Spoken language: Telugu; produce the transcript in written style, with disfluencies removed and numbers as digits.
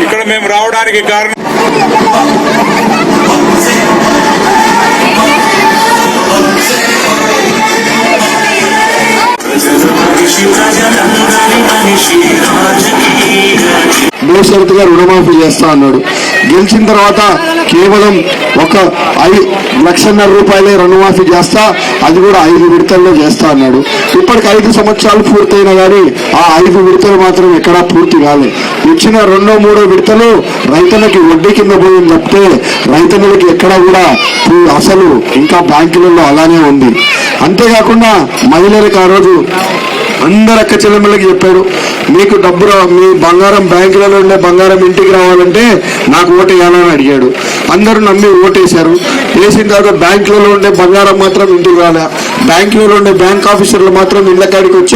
ఇక్కడ మేము రావడానికి కారణం బేషరతుగా రుణమాఫీ చేస్తా అన్నాడు. గెలిచిన తర్వాత కేవలం 1,00,000 రూపాయలే రుణమాఫీ చేస్తా, అది కూడా 5 విడతల్లో చేస్తా అన్నాడు. ఇప్పటికి 5 సంవత్సరాలు పూర్తయినా కానీ ఆ 5 విడతలు మాత్రం ఎక్కడా పూర్తి కాలే. ఇచ్చిన 2-3 విడతలు రైతులకి వడ్డీ కింద పోయింది తప్పితే రైతులకి ఎక్కడా కూడా అసలు ఇంకా బ్యాంకులలో అలానే ఉంది. అంతేకాకుండా మహిళలకు ఆ రోజు అందరు అక్క చెల్లెమ్మలకి చెప్పాడు, మీకు డబ్బు మీ బంగారం బ్యాంకులలో ఉండే బంగారం ఇంటికి రావాలంటే నాకు ఓటు వేయాలని అడిగాడు. అందరూ నమ్మి ఓటేశారు. వేసిన తర్వాత బ్యాంకులలో ఉండే బంగారం మాత్రం ఇంటికి రాలే. బ్యాంకులలో ఉండే బ్యాంక్ ఆఫీసర్లు మాత్రం ఇళ్ళ కాడికి వచ్చి